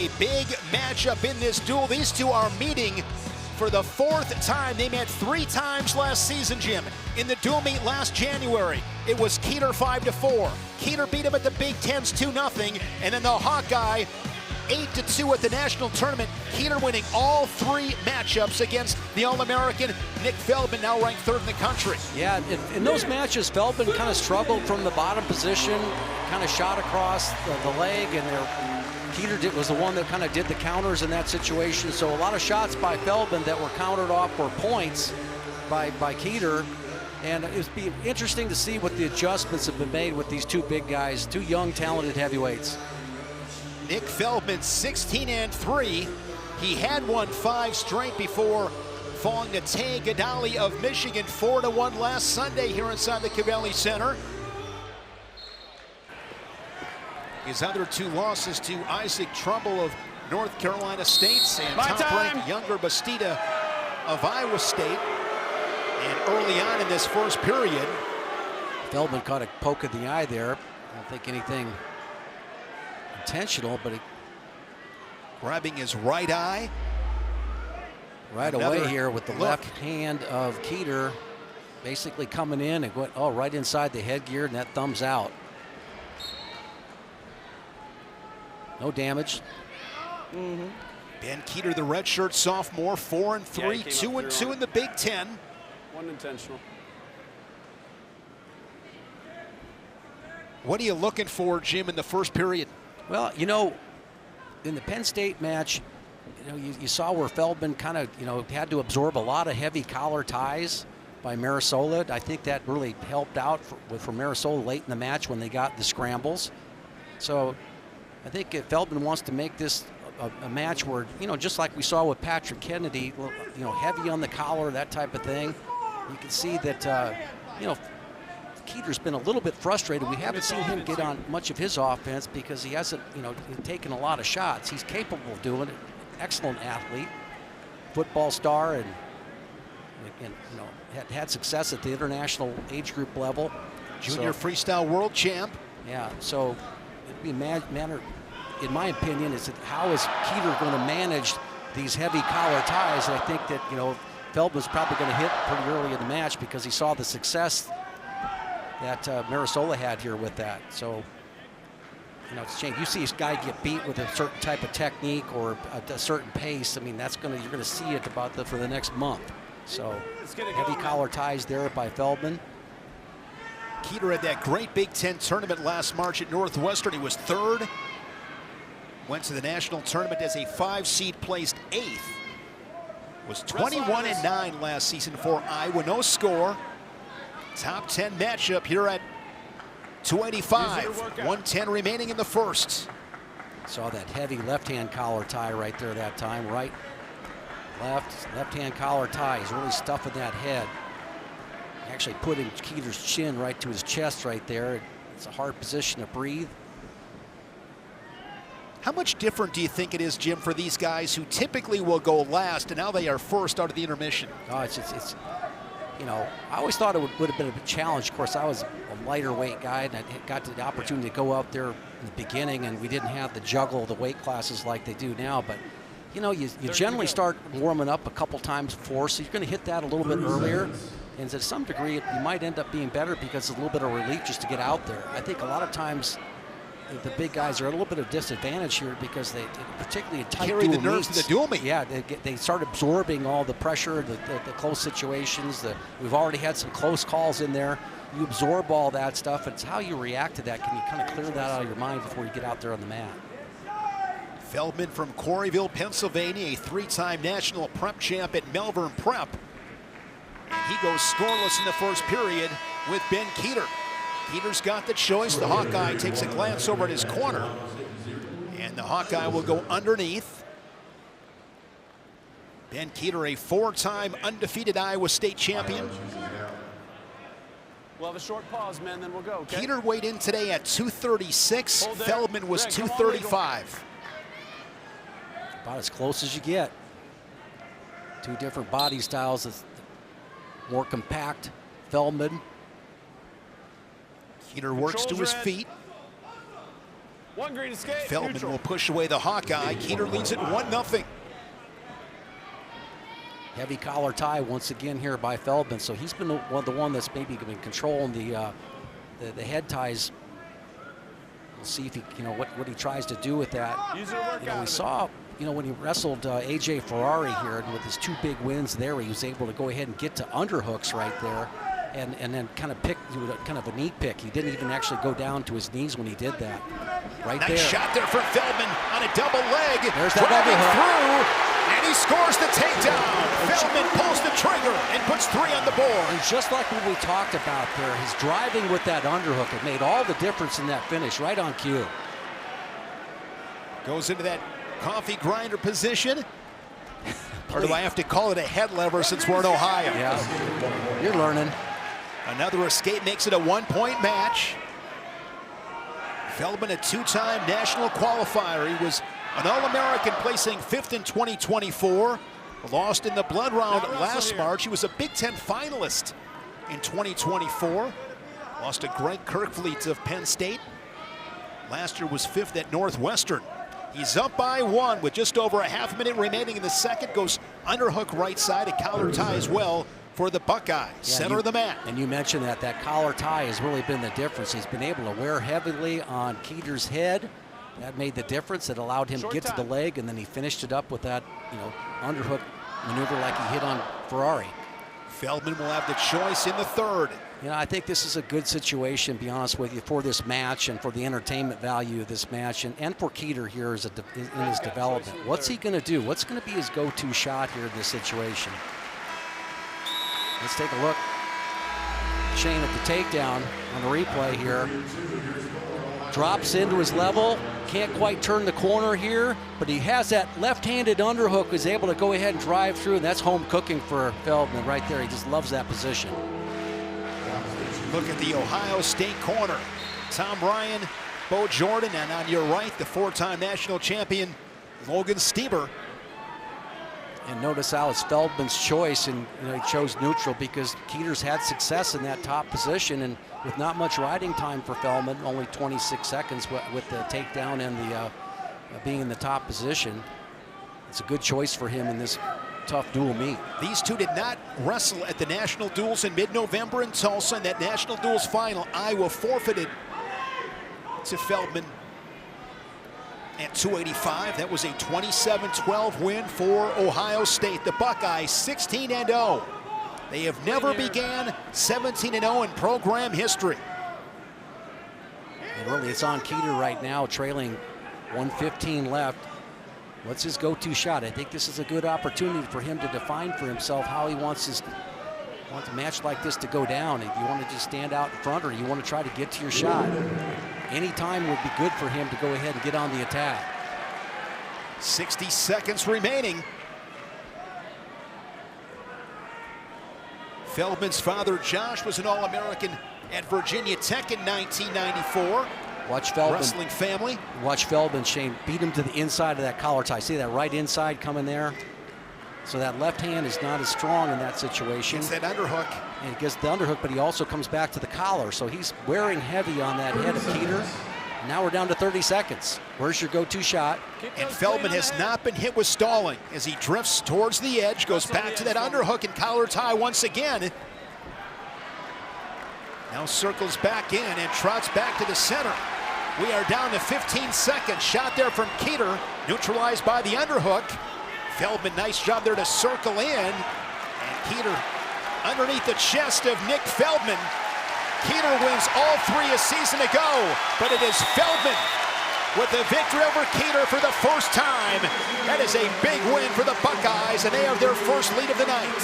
A big matchup in this duel. These two are meeting for the fourth time. They met 3 times last season, Jim. In the dual meet last January, it was Kueter 5-4. Kueter beat him at the Big Tens 2-0, and then the Hawkeye 8-2 at the national tournament. Kueter winning all 3 matchups against the All-American Nick Feldman, now ranked 3rd in the country. Yeah, in those matches, Feldman kind of struggled from the bottom position, kind of shot across the leg, and Kueter was the one that kind of did the counters in that situation. So a lot of shots by Feldman that were countered off were points by Kueter. And it's be interesting to see what the adjustments have been made with these 2 big guys, 2 young, talented heavyweights. Nick Feldman, 16-3. He had won 5 straight before falling to takedown of Michigan 4-1 last Sunday here inside the Cavelli Center. His other 2 losses to Isaac Trumbull of North Carolina State and top-ranked younger Bastida of Iowa State. And early on in this first period, Feldman caught a poke in the eye there. I don't think anything intentional, but he grabbing his right eye. Right away here with the left hand of Kueter, basically coming in and going, oh, right inside the headgear, and that thumbs out. No damage. Ben Kueter, the redshirt sophomore, 4-3, 2-2 in the Big Ten. 1 intentional. What are you looking for, Jim, in the first period? Well, you know, in the Penn State match, you know, you saw where Feldman kind of, you know, had to absorb a lot of heavy collar ties by Marisola. I think that really helped out for Marisola late in the match when they got the scrambles. So I think if Feldman wants to make this a match where, you know, just like we saw with Patrick Kennedy, you know, heavy on the collar, that type of thing, you can see that, you know, Kueter's been a little bit frustrated. We haven't seen him get on much of his offense because he hasn't, you know, taken a lot of shots. He's capable of doing it. Excellent athlete, football star, and you know, had success at the international age group level. Junior freestyle world champ. Yeah, so it'd be a matter, in my opinion, is that how is Kueter going to manage these heavy collar ties? And I think that, you know, Feldman's probably going to hit pretty early in the match because he saw the success that Marisola had here with that. So, you know, it's a shame. You see this guy get beat with a certain type of technique or a certain pace. I mean, that's you're gonna see it for the next month. So, heavy collar ties there by Feldman. Kueter had that great Big Ten tournament last March at Northwestern. He was 3rd. Went to the national tournament as a 5 seed, placed 8th. Was 21-9 last season for Iowa. No score. Top 10 matchup here at 285. 110 remaining in the first. Saw that heavy left-hand collar tie right there that time. Right, left-hand collar tie. He's really stuffing that head. Actually putting Kueter's chin right to his chest right there. It's a hard position to breathe. How much different do you think it is, Jim, for these guys who typically will go last, and now they are first out of the intermission? Oh, it's you know, I always thought it would have been a challenge. Of course, I was a lighter weight guy, and I got the opportunity to go out there in the beginning, and we didn't have the juggle of the weight classes like they do now. But, you know, you generally start warming up a couple times before, so you're going to hit that a little bit earlier. And to some degree, you might end up being better because it's a little bit of relief just to get out there. I think a lot of times the big guys are at a little bit of disadvantage here because they, particularly in tight carry the nerves meets, of the dual meet. Yeah, they start absorbing all the pressure, the close situations. We've already had some close calls in there. You absorb all that stuff. It's how you react to that. Can you kind of clear that out of your mind before you get out there on the mat? Feldman from Quarryville, Pennsylvania, a 3-time national prep champ at Melbourne Prep. And he goes scoreless in the first period with Ben Kueter. Kueter's got the choice. The Hawkeye takes a glance over at his corner. And the Hawkeye will go underneath. Ben Kueter, a 4-time undefeated Iowa State champion. We'll have a short pause, man, then we'll go. Okay? Kueter weighed in today at 236. Feldman was 235. About as close as you get. 2 different body styles. More compact Feldman. Kueter works to his feet. One green escape. Feldman neutral. will push away the Hawkeye. Kueter leads it 1-0. Heavy collar tie once again here by Feldman. So he's been the one that's maybe been controlling the head ties. We'll see if he, what he tries to do with that. Use it to work out We saw, when he wrestled AJ Ferrari here, and with his 2 big wins there, he was able to go ahead and get to underhooks right there, and then kind of pick, kind of a knee pick. He didn't even actually go down to his knees when he did that. Right there. Nice shot there from Feldman on a double leg. There's that driving overhook. through, and he scores the takedown. Feldman pulls the trigger and puts 3 on the board. And just like what we talked about there, his driving with that underhook, it made all the difference in that finish, right on cue. Goes into that coffee grinder position. Or do I have to call it a head lever since we're in Ohio? Yeah, you're learning. Another escape makes it a 1-point match. Feldman, a 2-time national qualifier. He was an All-American, placing 5th in 2024. Lost in the blood round last March. He was a Big Ten finalist in 2024. Lost to Greg Kirkfleet of Penn State. Last year was 5th at Northwestern. He's up by 1 with just over a half minute remaining in the second. Goes underhook right side, a collar tie as well for the Buckeyes. Center of the mat. And you mentioned that collar tie has really been the difference. He's been able to wear heavily on Kueter's head. That made the difference. It allowed him to get to the leg, and then he finished it up with that, underhook maneuver like he hit on Ferrari. Feldman will have the choice in the third. I think this is a good situation, to be honest with you, for this match and for the entertainment value of this match, and for Kueter here in his development. What's he going to do? What's going to be his go-to shot here in this situation? Let's take a look. Shane at the takedown on the replay here. Drops into his level. Can't quite turn the corner here, but he has that left-handed underhook. Is able to go ahead and drive through, and that's home cooking for Feldman right there. He just loves that position. Look at the Ohio State corner. Tom Ryan, Bo Jordan, and on your right, the 4-time national champion, Logan Stieber. And notice how it's Feldman's choice, and he chose neutral because Kueter's had success in that top position, and with not much riding time for Feldman, only 26 seconds with the takedown and the being in the top position. It's a good choice for him in this tough dual meet. These two did not wrestle at the national duels in mid-November in Tulsa. In that national duels final, Iowa forfeited to Feldman at 285. That was a 27-12 win for Ohio State. The Buckeyes 16-0. They have never began 17-0 in program history. And really, it's on Kueter right now, trailing 1:15 left. What's his go-to shot? I think this is a good opportunity for him to define for himself how he wants a match like this to go down. If you want to just stand out in front, or you want to try to get to your shot, any time would be good for him to go ahead and get on the attack. 60 seconds remaining. Feldman's father, Josh, was an All-American at Virginia Tech in 1994. Watch Feldman. Wrestling family. Watch Feldman, Shane, beat him to the inside of that collar tie. See that right inside coming there? So that left hand is not as strong in that situation. It's that underhook. And he gets the underhook, but he also comes back to the collar. So he's wearing heavy on that head of Kueter. Now we're down to 30 seconds. Where's your go-to shot? And Feldman has not been hit with stalling as he drifts towards the edge, goes back to that underhook and collar tie once again. Now circles back in and trots back to the center. We are down to 15 seconds. Shot there from Kueter, neutralized by the underhook. Feldman, nice job there to circle in. And Kueter underneath the chest of Nick Feldman. Kueter wins all 3 a season ago, but it is Feldman with the victory over Kueter for the first time. That is a big win for the Buckeyes, and they have their first lead of the night.